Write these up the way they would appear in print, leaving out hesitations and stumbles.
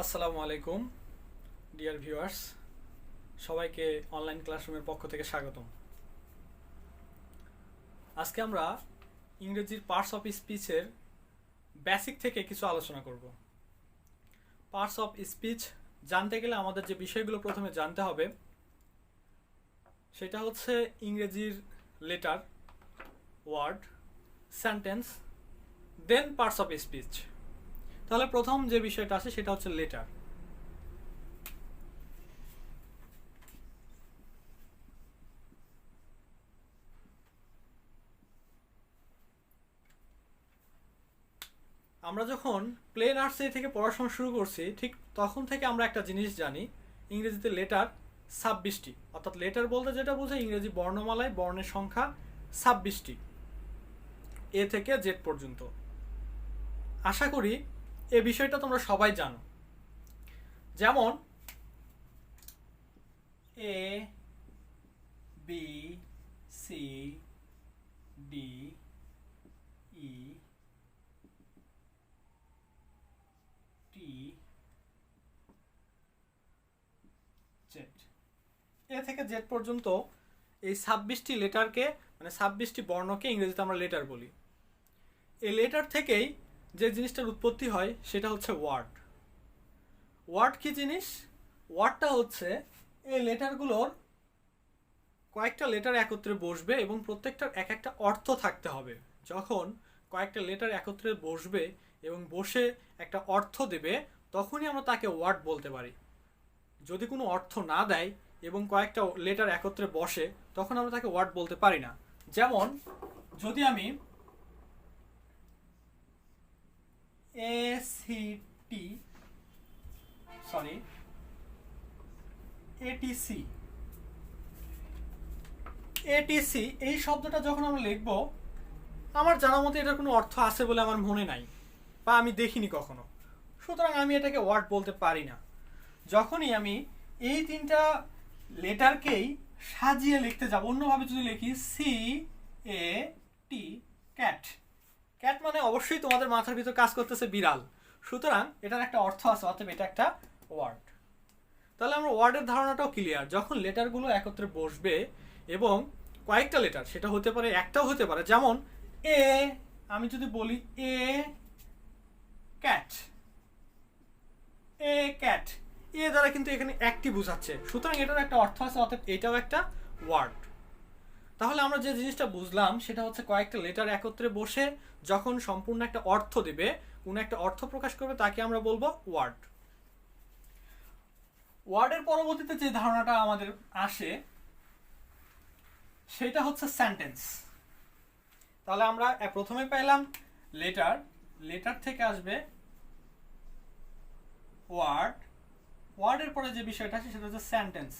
আসসালামু আলাইকুম dear viewers, সবাইকে অনলাইন ক্লাসরুমের পক্ষ থেকে স্বাগতম। আজকে আমরা ইংরেজির পার্টস অফ স্পিচের বেসিক থেকে কিছু আলোচনা করব। পার্টস অফ স্পিচ জানতে গেলে আমাদের যে বিষয়গুলো প্রথমে জানতে হবে সেটা হচ্ছে ইংরেজির letter, word, sentence, then parts of speech. তাহলে প্রথম যে বিষয়টা আছে সেটা হচ্ছে লেটার। আমরা যখন প্লে নার্সারি থেকে পড়াশোনা শুরু করছি ঠিক তখন থেকে আমরা একটা জিনিস জানি, ইংরেজিতে লেটার 26টি, অর্থাৎ লেটার বলতে যেটা বোঝায় ইংরেজি বর্ণমালায় বর্ণের সংখ্যা 26টি, এ থেকে জেড পর্যন্ত। আশা করি এ বিষয়টা তোমরা সবাই জানো। যেমন এ, বি, সি, ডি, ই, টি, জেড, এ থেকে জেড পর্যন্ত এই 26টি লেটারকে, মানে 26টি বর্ণকে ইংরেজিতে আমরা লেটার বলি। এই লেটার থেকেই যে জিনিসটার উৎপত্তি হয় সেটা হচ্ছে ওয়ার্ড। ওয়ার্ড কি জিনিস? ওয়ার্ডটা হচ্ছে এই লেটারগুলোর কয়েকটা লেটার একত্রে বসবে এবং প্রত্যেকটার এক একটা অর্থ থাকতে হবে। যখন কয়েকটা লেটার একত্রে বসবে এবং বসে একটা অর্থ দেবে তখনই আমরা তাকে ওয়ার্ড বলতে পারি। যদি কোনো অর্থ না দেয় এবং কয়েকটা লেটার একত্রে বসে তখন আমরা তাকে ওয়ার্ড বলতে পারি না। যেমন যদি আমি এসিটি সরি এটিসি এটিসি এই শব্দটা যখন আমরা লিখব, আমার জানার মতে এটার কোনো অর্থ আছে বলে আমার মনে নাই বা আমি দেখিনি কখনো, সুতরাং আমি এটাকে ওয়ার্ড বলতে পারি না। যখনই আমি এই তিনটা লেটারকেই সাজিয়ে লিখতে যাব, অন্যভাবে যদি লিখি সি এ টি, ক্যাট, ক্যাট মানে অবশ্যই তোমাদের মাথার ভিতর কাজ করতেছে বিড়াল, সুতরাং এটার একটা অর্থ আছে, অর্থাৎ এটা একটা ওয়ার্ড। তাহলে আমরা ওয়ার্ডের ধারণাটাও ক্লিয়ার। যখন লেটারগুলো একত্রে বসবে এবং কয়েকটা লেটার, সেটা হতে পারে একটাও হতে পারে, যেমন এ, আমি যদি বলি এ ক্যাট, এ ক্যাট, এ দ্বারা কিন্তু এখানে একটি বোঝাচ্ছে, সুতরাং এটার একটা অর্থ আছে, অর্থাৎ এটাও একটা ওয়ার্ড। তাহলে আমরা যে জিনিসটা বুঝলাম সেটা হচ্ছে কয়েকটা লেটার একত্রে বসে যখন সম্পূর্ণ একটা অর্থ দেবে, কোনো একটা অর্থ প্রকাশ করবে, তাকে আমরা বলবো ওয়ার্ড। ওয়ার্ডের পরবর্তীতে যে ধারণাটা আমাদের আসে সেটা হচ্ছে সেন্টেন্স। তাহলে আমরা প্রথমে পেলাম লেটার, লেটার থেকে আসবে ওয়ার্ড, ওয়ার্ডের পরে যে বিষয়টা আছে সেটা হচ্ছে সেন্টেন্স।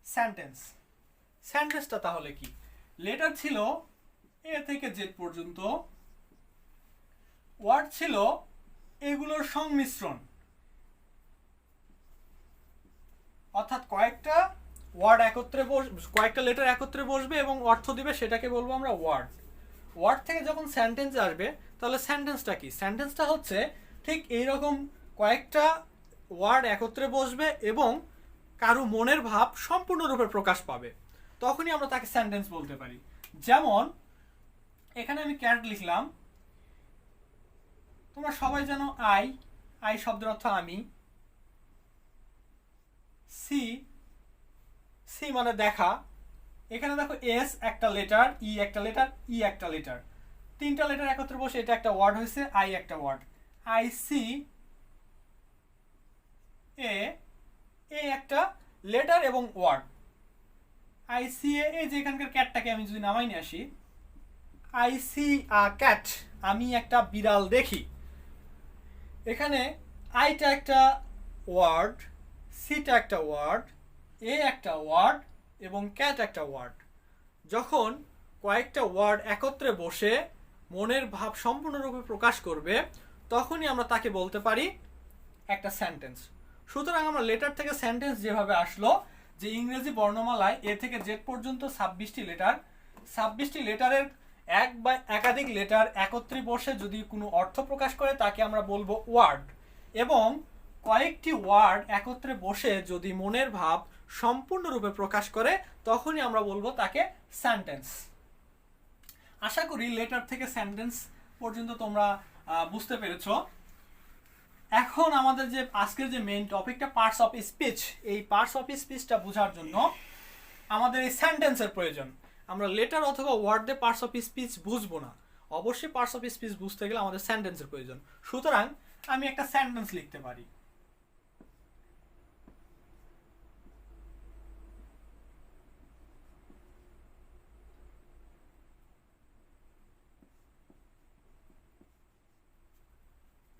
সেন্টেন্স, সেন্টেন্সটা তাহলে কি? লেটার ছিল এ থেকে জেড পর্যন্ত, ওয়ার্ড ছিল এগুলোর সংমিশ্রণ, অর্থাৎ কয়েকটা ওয়ার্ড একত্রে কয়েকটা লেটার একত্রে বসবে এবং অর্থ দিবে, সেটাকে বলবো আমরা ওয়ার্ড। ওয়ার্ড থেকে যখন সেন্টেন্স আসবে তাহলে সেন্টেন্সটা কি? সেন্টেন্সটা হচ্ছে ঠিক এইরকম কয়েকটা ওয়ার্ড একত্রে বসবে এবং কারো মনের ভাব সম্পূর্ণরূপে প্রকাশ পাবে, তখনই আমরা তাকে সেন্টেন্স বলতে পারি। যেমন এখানে আমি ক্যাট লিখলাম, তোমরা সবাই জানো আই, আই শব্দের অর্থ আমি। সি, সি মানে দেখা। এখানে দেখো এস একটা লেটার, ই একটা লেটার, ই একটা লেটার, তিনটা লেটার একত্রে বসে এটা একটা ওয়ার্ড হয়েছে, আই একটা ওয়ার্ড। আই সি এ, এ একটা লেটার এবং ওয়ার্ড। আই সি এ, এই যে এখানকার ক্যাটটাকে আমি যদি নামাই নিয়ে আসি, আই সি আ ক্যাট, আমি একটা বিড়াল দেখি। এখানে আইটা একটা ওয়ার্ড, সিটা একটা ওয়ার্ড, এ একটা ওয়ার্ড এবং ক্যাট একটা ওয়ার্ড। যখন কয়েকটা ওয়ার্ড একত্রে বসে মনের ভাব সম্পূর্ণরূপে প্রকাশ করবে তখনই আমরা তাকে বলতে পারি একটা সেন্টেন্স। সুতরাং আমরা লেটার থেকে সেন্টেন্স যেভাবে আসলো, যে ইংরেজি বর্ণমালায় এ থেকে জেড পর্যন্ত 26টি লেটার, 26টি লেটারের এক বা একাধিক লেটার একত্রে বসে যদি কোনো অর্থ প্রকাশ করে তাকে আমরা বলবো ওয়ার্ড, এবং কয়েকটি ওয়ার্ড একত্রে বসে যদি মনের ভাব সম্পূর্ণরূপে প্রকাশ করে তখনই আমরা বলবো তাকে সেন্টেন্স। আশা করি লেটার থেকে সেন্টেন্স পর্যন্ত তোমরা বুঝতে পেরেছো। এখন আমাদের যে আজকের যে মেইন টপিকটা পার্টস অফ স্পিচ, এই পার্টস অফ স্পিচটা বোঝার জন্য আমাদের এই সেন্টেন্সের প্রয়োজন। আমরা লেটার অথবা ওয়ার্ড দিয়ে পার্টস অফ স্পিচ বুঝবো না, অবশ্যই পার্টস অফ স্পিচ বুঝতে গেলে আমাদের সেন্টেন্সের প্রয়োজন। সুতরাং আমি একটা সেন্টেন্স লিখতে পারি।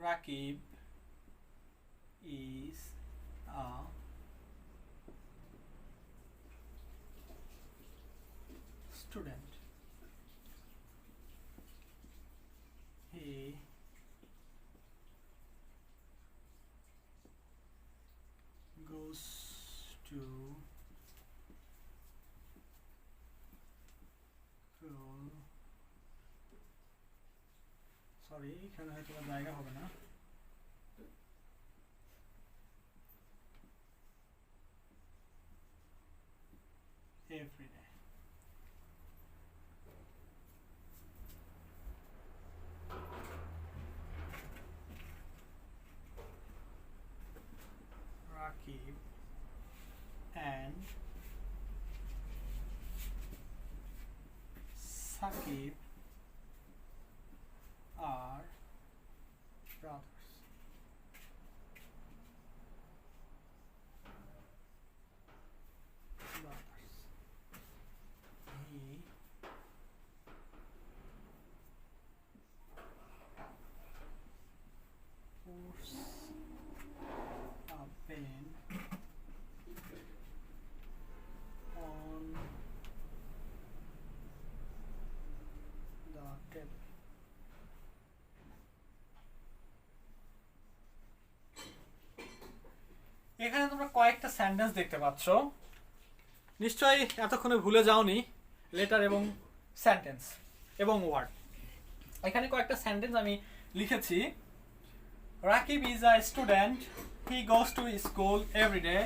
Rakib is a student. He goes to school. Sorry, এখানে হয়তো জায়গা হবে না। Every day. Rakib and Sakib are brothers. He puts a pen on the table. এখানে তোমরা কয়েকটা সেন্টেন্স দেখতে পাচ্ছ, নিশ্চয়ই এতক্ষণে ভুলে যাওনি লেটার এবং সেন্টেন্স এবং ওয়ার্ড। এখানে কয়েকটা সেন্টেন্স আমি লিখেছি। Rakib is a student. He goes to school every day.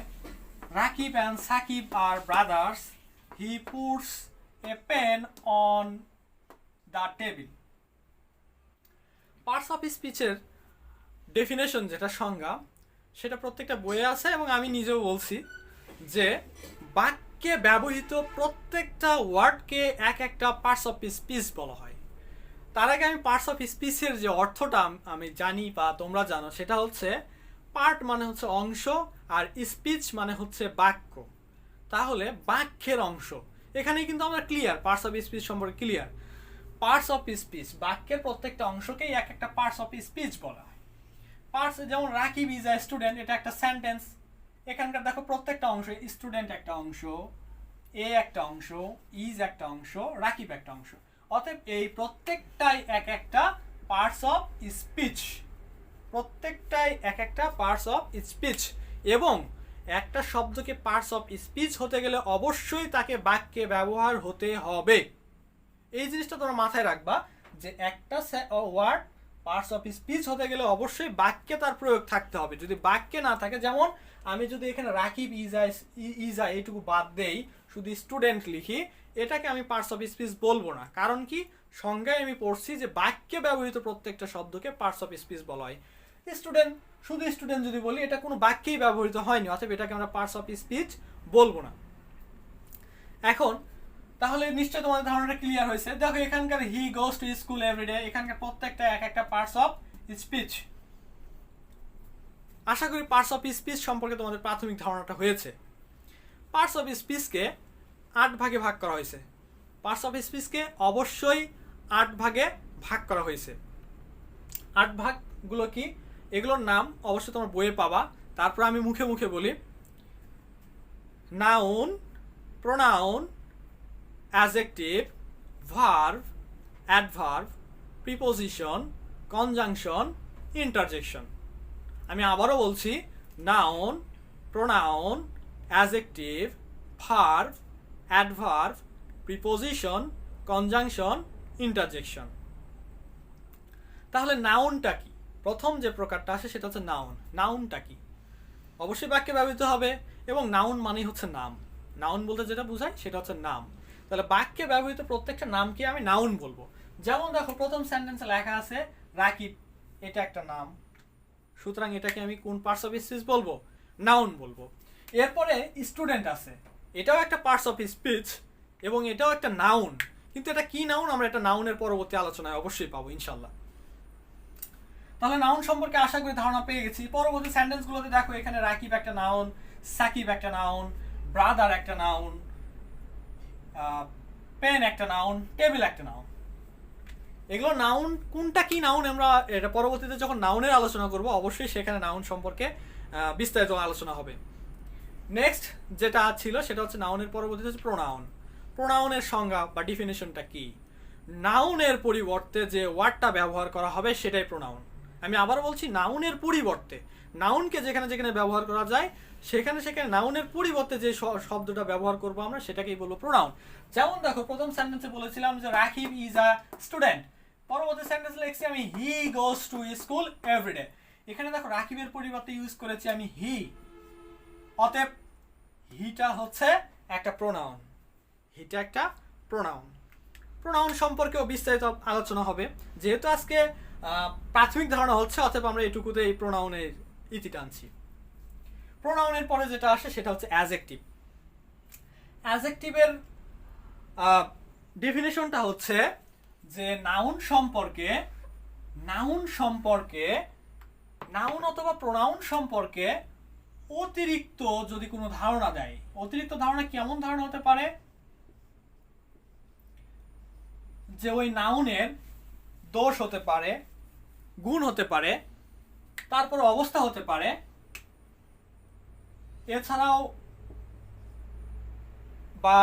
Rakib and Sakib are brothers. He puts a pen on the table. Parts of স্পিচের ডেফিনেশন যেটা সংজ্ঞা সেটা প্রত্যেকটা বইয়ে আছে এবং আমি নিজেও বলছি যে বাক্যে ব্যবহৃত প্রত্যেকটা ওয়ার্ডকে এক একটা পার্টস অফ স্পিচ বলা হয়। তার আগে আমি পার্টস অফ স্পিচের যে অর্থটা আমি জানি বা তোমরা জানো সেটা হচ্ছে পার্ট মানে হচ্ছে অংশ আর স্পিচ মানে হচ্ছে বাক্য। তাহলে বাক্যের অংশ এখানে কিন্তু আমরা ক্লিয়ার, পার্টস অফ স্পিচ সম্পর্কে ক্লিয়ার। পার্টস অফ স্পিচ বাক্যের প্রত্যেকটা অংশকেই এক একটা পার্টস অফ স্পিচ বলা হয়। পার্টস যেমন রাকিব ইজ আ স্টুডেন্ট, এটা একটা সেন্টেন্স। এখানকার দেখো প্রত্যেকটা অংশ, স্টুডেন্ট একটা অংশ, এ একটা অংশ, ইজ একটা অংশ, রাকিব একটা অংশ। অতএব এই প্রত্যেকটাই এক একটা পার্টস অফ স্পিচ, প্রত্যেকটাই এক একটা পার্টস অফ স্পিচ। এবং একটা শব্দকে পার্টস অফ স্পিচ হতে গেলে অবশ্যই তাকে বাক্যে ব্যবহার হতে হবে। এই জিনিসটা তোমরা মাথায় রাখবা যে একটা ওয়ার্ড পার্টস অফ স্পিচ হতে গেলে অবশ্যই বাক্যে তার প্রয়োগ থাকতে হবে। যদি বাক্যে না থাকে, যেমন আমি যদি এখানে রাকিব ইজা এইটুকু বাদ দেই, শুধু স্টুডেন্ট লিখি, এটাকে আমি পার্টস অফ স্পিচ বলবো না। কারণ কি, সংজ্ঞায় আমি পড়ছি যে বাক্যে ব্যবহৃত প্রত্যেকটা শব্দকে পার্টস অফ স্পিচ বলা হয়। স্টুডেন্ট, শুধু স্টুডেন্ট যদি বলি, এটা কোনো বাক্যেই ব্যবহৃত হয়নি, অতএব এটাকে আমরা পার্টস অফ স্পিচ বলবো না। এখন তাহলে নিশ্চয়ই তোমাদের ধারণাটা ক্লিয়ার হয়েছে। দেখো এখানকার হি গোজ টু স্কুল এভরিডে, এখানকার প্রত্যেকটা এক একটা পার্টস অফ স্পিচ। আশা করি পার্টস অফ স্পিচ সম্পর্কে তোমাদের প্রাথমিক ধারণাটা হয়েছে। পার্টস অফ স্পিচকে 8 ভাগে ভাগ করা হয়েছে। পার্টস অফ স্পিচকে অবশ্যই 8 ভাগে ভাগ করা হয়েছে। 8 ভাগগুলো কি, এগুলোর নাম অবশ্যই তোমরা বইয়ে পাবা। তারপর আমি মুখে মুখে বলি। Noun, pronoun, adjective, verb, adverb, preposition, conjunction, interjection. আমি আবারও বলছি, noun, pronoun, adjective, verb, adverb, preposition, conjunction, interjection. তাহলে নাউনটা কি? প্রথম যে প্রকারটা আসে সেটা হচ্ছে নাউন। নাউনটা কি? অবশ্যই বাক্যে ব্যবহৃত হবে, এবং নাউন মানেই হচ্ছে নাম। নাউন বলতে যেটা বোঝায় সেটা হচ্ছে নাম। তাহলে বাক্যে ব্যবহৃত প্রত্যেকটা নামকে আমি নাউন বলবো। যেমন দেখো প্রথম সেন্টেন্সে লেখা আছে রাকিব, এটা একটা নাম, সুতরাং এটাকে আমি কোন পার্টস অফ স্পিচ বলবো? নাউন বলবো। এরপরে স্টুডেন্ট আছে, এটাও একটা পার্টস অফ স্পিচ এবং এটাও একটা নাউন, কিন্তু এটা কি নাউন আমরা এটা নাউনের পরবর্তী আলোচনায় অবশ্যই পাবো ইনশাল্লাহ। তাহলে নাউন সম্পর্কে আশা করি ধারণা পেয়ে গেছি। পরবর্তী সেন্টেন্সগুলোতে দেখো এখানে রাকিব একটা নাউন, সাকিব একটা নাউন, ব্রাদার একটা নাউন, পেন একটা নাউন, টেবিল একটা নাউন। এগুলো নাউন, কোনটা কি নাউন আমরা এটা পরবর্তীতে যখন নাউনের আলোচনা করব অবশ্যই সেখানে নাউন সম্পর্কে বিস্তারিত আলোচনা হবে। নেক্সট যেটা ছিল সেটা হচ্ছে নাউনের পরবর্তীতে হচ্ছে প্রোনাউন। প্রোনাউনের সংজ্ঞা বা ডিফিনিশনটা কি? নাউনের পরিবর্তে যে ওয়ার্ডটা ব্যবহার করা হবে সেটাই প্রোনাউন। আমি আবার বলছি, নাউনের পরিবর্তে, নাউনকে যেখানে যেখানে ব্যবহার করা যায় সেখানে সেখানে নাউনের পরিবর্তে যে শব্দটা ব্যবহার করবো আমরা সেটাকেই বলবো প্রোনাউন। যেমন দেখো প্রথম সেন্টেন্সে বলেছিলাম যে রাকিব ইজ আ স্টুডেন্ট, পরবর্তী সেন্টেন্সে লিখছি আমি হি গোস টু স্কুল এভরিডে। এখানে দেখো রাকিবের পরিবর্তে ইউজ করেছি আমি হি, অতএব হিটা হচ্ছে একটা প্রোনাউন। হিটা একটা প্রোনাউন। প্রোনাউন সম্পর্কেও বিস্তারিত আলোচনা হবে। যেহেতু আজকে প্রাথমিক ধারণা হচ্ছে, অতএব আমরা এটুকুতে এই প্রোনাউনের ইতি টানছি। প্রোনাউনের পরে যেটা আসে সেটা হচ্ছে অ্যাডজেক্টিভ। অ্যাডজেক্টিভের ডেফিনেশনটা হচ্ছে যে নাউন অথবা প্রোনাউন সম্পর্কে অতিরিক্ত যদি কোনো ধারণা দেয়। অতিরিক্ত ধারণা কেমন ধারণা হতে পারে? যে ওই নাউনের দোষ হতে পারে, গুণ হতে পারে, তারপর অবস্থা হতে পারে, এছাড়াও বা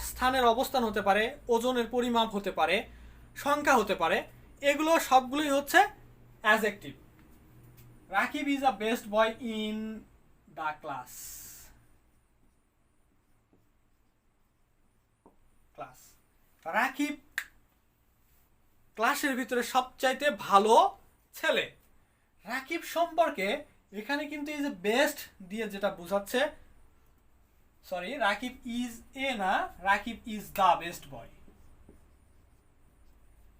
স্থানের অবস্থান হতে পারে, ওজনের পরিমাপ হতে পারে, সংখ্যা হতে পারে, এগুলো সবগুলোই হচ্ছে adjective. Rakib is a best boy in the class. Rakib ক্লাসের ভিতরে সবচাইতে ভালো ছেলে। রাকিব সম্পর্কে এখানে কিন্তু এই যে বেস্ট দিয়ে যেটা বোঝাচ্ছে, সরি রাকিব ইজ এ না, Rakib is the best boy.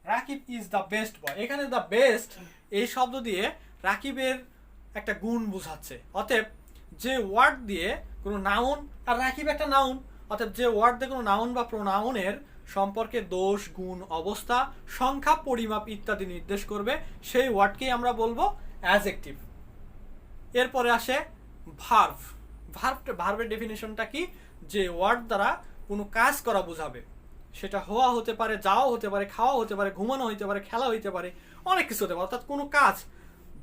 Rakib is the best boy, এখানে দ্য বেস্ট এই শব্দ দিয়ে রাকিবের একটা গুণ বোঝাচ্ছে। অতএব যে ওয়ার্ড দিয়ে কোনো নাউন, আর রাকিব একটা নাউন, অতএব যে ওয়ার্ড দিয়ে কোনো নাউন বা প্রোনাউনের সম্পর্কে দোষ, গুণ, অবস্থা, সংখ্যা, পরিমাপ ইত্যাদি নির্দেশ করবে সেই ওয়ার্ডকেই আমরা বলবো অ্যাডজেক্টিভ। এরপরে আসে ভার্ব। ভার্বের ডেফিনেশনটা কি? যে ওয়ার্ড দ্বারা কোনো কাজ করা বোঝাবে, সেটা হওয়া হতে পারে, যাওয়া হতে পারে, খাওয়া হতে পারে, ঘুমানো হতে পারে, খেলা হইতে পারে, অনেক কিছু হতে পারে, অর্থাৎ কোনো কাজ,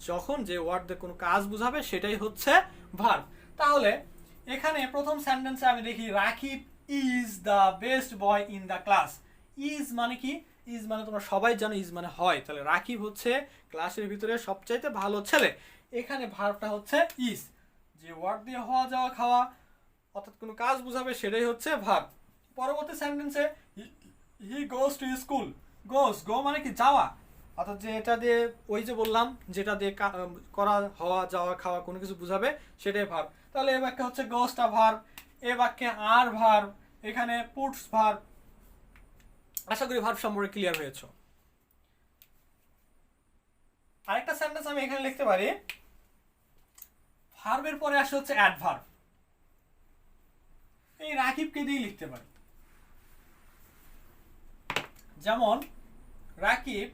যখন যে ওয়ার্ড দিয়ে কোনো কাজ বোঝাবে সেটাই হচ্ছে ভার্ব। তাহলে এখানে প্রথম সেন্টেন্সে আমি দেখি Rakib is the best boy in the class. Is মানে কি? ইজ মানে তোমরা সবাই জানো, ইজ মানে হয়। তাহলে রাকিব হচ্ছে ক্লাসের ভিতরে সবচাইতে ভালো ছেলে। এখানে ভার্বটা হচ্ছে ইজ, যে ওয়ার্ড দিয়ে হওয়া, যাওয়া, খাওয়া, অর্থাৎ কোনো কাজ বোঝাবে সেটাই হচ্ছে ভার্ব। পরবর্তী সেন্টেন্সে হি গোস টু স্কুল। গো মানে কি? যাওয়া, অর্থাৎ যে এটা দিয়ে, ওই যে বললাম যেটা দিয়ে করা, হওয়া, যাওয়া, খাওয়া কোনো কিছু বোঝাবে সেটাই ভার্ব। তাহলে এ বাক্যে হচ্ছে গোসটা ভার্ব, এ বাক্যে আর ভার্ব, এখানে পুটস ভার্ব। আশা করি ভার্ব সম্পর্কে ক্লিয়ার হয়েছে। আরেকটা সেন্টেন্স আমি এখানে লিখতে পারি, ভার্বের পরে আসে হচ্ছে অ্যাডভার্ব। এই রাকিবকে দিয়ে লিখতে পারি, যেমন Rakib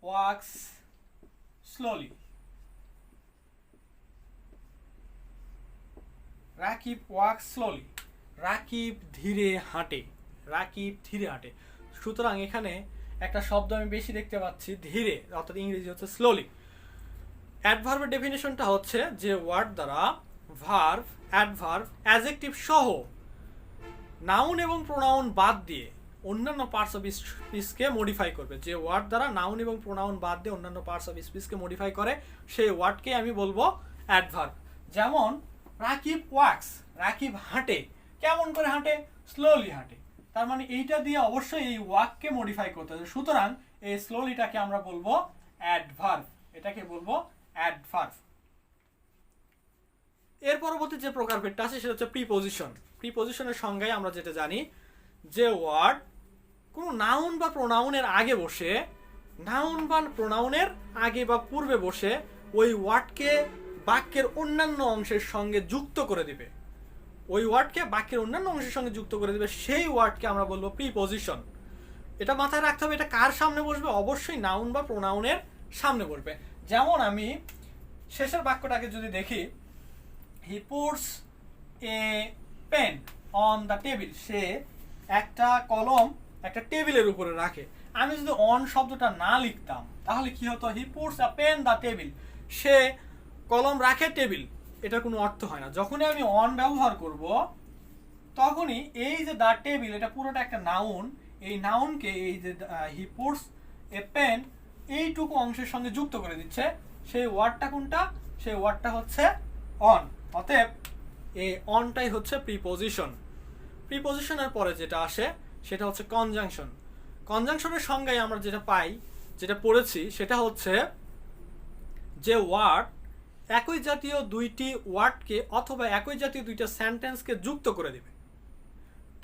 walks slowly. Rakib walks slowly, Rakib ধীরে হাঁটে। রাকিব ধীরে হাঁটে, সুতরাং এখানে একটা শব্দ আমি বেশি দেখতে পাচ্ছি, ধীরে, অর্থাৎ ইংরেজি হচ্ছে স্লোলি। অ্যাডভার্বের ডেফিনেশনটা হচ্ছে যে ওয়ার্ড দ্বারা ভার্ব, অ্যাডভার্ব, অ্যাডজেক্টিভ সহ নাউন এবং প্রোনাউন বাদ দিয়ে অন্যান্য পার্টস অফ স্পিচকে মডিফাই করবে। যে ওয়ার্ড দ্বারা নাউন এবং প্রোনাউন বাদ দিয়ে অন্যান্য পার্টস অফ স্পিচকে মডিফাই করে সেই ওয়ার্ডকে আমি বলবো অ্যাডভার্ব। যেমন রাকিব ওয়াক্স, রাকিব হাঁটে। কেমন করে হাঁটে? স্লোলি হাঁটে। তার মানে এইটা দিয়ে অবশ্যই এই ওয়াককে মডিফাই করতে হবে। সুতরাং এই স্লোলিটাকে আমরা বলবো অ্যাডভার্ব, এটাকে বলবো অ্যাডভার্ব। এর পরবর্তী যে প্রকারভেদটা আছে সেটা হচ্ছে প্রিপোজিশন। প্রিপোজিশনের সংজ্ঞায় আমরা যেটা জানি যে ওয়ার্ড কোনো নাউন বা প্রোনাউনের আগে বসে, নাউন বা প্রোনাউনের আগে বা পূর্বে বসে ওই ওয়ার্ডকে বাক্যের অন্যান্য অংশের সঙ্গে যুক্ত করে দিবে, ওই ওয়ার্ডকে বাক্যের অন্যান্য অংশের সঙ্গে যুক্ত করে দিবে, সেই ওয়ার্ডকে আমরা বলবো প্রিপোজিশন। এটা মাথায় রাখতে হবে, এটা কার সামনে বসবে? অবশ্যই নাউন বা প্রোনাউনের সামনে বসবে। যেমন আমি শেষের বাক্যটাকে যদি দেখি, he puts a pen on the table, সে একটা কলম একটা টেবিলের উপরে রাখে। আমি যদি অন শব্দটা না লিখতাম তাহলে কি হতো? He puts a pen the table, সে কলম রাখে টেবিল, এটার কোনো অর্থ হয় না। যখনই আমি অন ব্যবহার করব তখনই এই যে দ্য টেবিল, এটা পুরোটা একটা নাউন, এই নাউনকে এই যে হি পুটস এ পেন এইটুকু অংশের সঙ্গে যুক্ত করে দিচ্ছে। সেই ওয়ার্ডটা কোনটা? সেই ওয়ার্ডটা হচ্ছে অন। অতএব এই অনটাই হচ্ছে প্রিপোজিশন। প্রিপোজিশনের পরে যেটা আসে সেটা হচ্ছে কনজাংশন। কনজাংশনের সংজ্ঞায় আমরা যেটা পাই, যেটা পড়েছি, সেটা হচ্ছে যে ওয়ার্ড একই জাতীয় দুইটি ওয়ার্ডকে অথবা একই জাতীয় দুইটা সেন্টেন্সকে যুক্ত করে দিবে,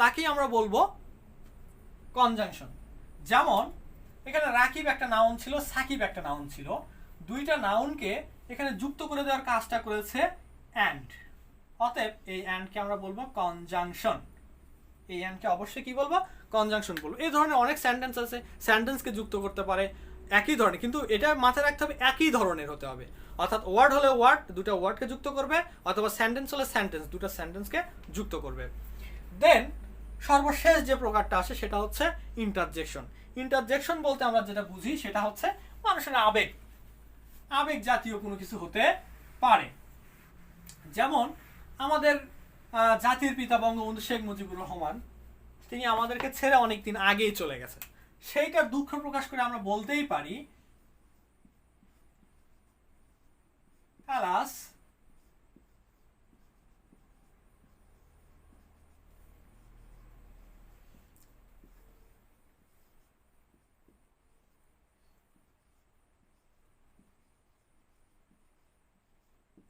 তাকেই আমরা বলবো কনজাংশন। যেমন এখানে রাকিব একটা নাউন ছিল, সাকিব একটা নাউন ছিল, দুইটা নাউনকে এখানে যুক্ত করে দেওয়ার কাজটা করেছে অ্যান্ড। অতএব এই অ্যান্ডকে আমরা বলবো কনজাংশন। এই অ্যান্ডকে অবশ্যই কি বলবো? কনজাংশন বলবো। এই ধরনের অনেক সেন্টেন্স আছে, সেন্টেন্সকে যুক্ত করতে পারে একই ধরনের, কিন্তু এটা মাথায় রাখতে হবে একই ধরনের হতে হবে। অর্থাৎ ওয়ার্ড হলে ওয়ার্ড, দুটা ওয়ার্ডকে যুক্ত করবে, অথবা সেন্টেন্স হলে সেন্টেন্স, দুটা সেন্টেন্সকে যুক্ত করবে। দেন সর্বশেষ যে প্রকারটা আসে সেটা হচ্ছে ইন্টারজেকশন। ইন্টারজেকশন বলতে আমরা যেটা বুঝি সেটা হচ্ছে মানুষের আবেগ, আবেগ জাতীয় কোনো কিছু হতে পারে। যেমন আমাদের জাতির পিতা বঙ্গবন্ধু শেখ মুজিবুর রহমান, তিনি আমাদেরকে ছেড়ে অনেকদিন আগেই চলে গেছে। সেইটার দুঃখ প্রকাশ করে আমরা বলতেই পারি, আলাস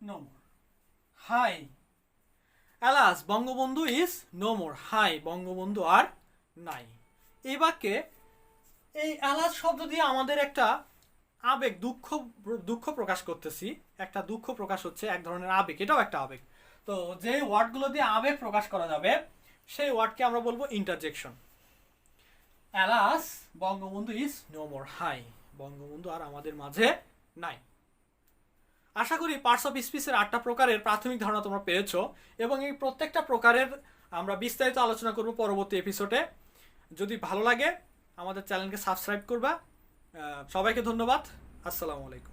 no more. হাই alas Bangabandhu is no more, হাই বঙ্গবন্ধু আর নাই। এই বাক্যে এই আলাস শব্দ দিয়ে আমাদের একটা আবেগ, দুঃখ প্রকাশ করতেছি। একটা দুঃখ প্রকাশ হচ্ছে এক ধরনের আবেগ, এটাও একটা আবেগ। তো যে ওয়ার্ডগুলো দিয়ে আবেগ প্রকাশ করা যাবে সেই ওয়ার্ডকে আমরা বলবো interjection. Alas Bangabandhu is no more, হাই বঙ্গবন্ধু আর আমাদের মাঝে নাই। আশা করি পার্টস অফ স্পিচের 8টা প্রকারের প্রাথমিক ধারণা তোমরা পেয়েছো, এবং এই প্রত্যেকটা প্রকারের আমরা বিস্তারিত আলোচনা করব পরবর্তী এপিসোডে। যদি ভালো লাগে আমাদের চ্যানেলকে সাবস্ক্রাইব করবা। সবাইকে ধন্যবাদ। আসসালামু আলাইকুম।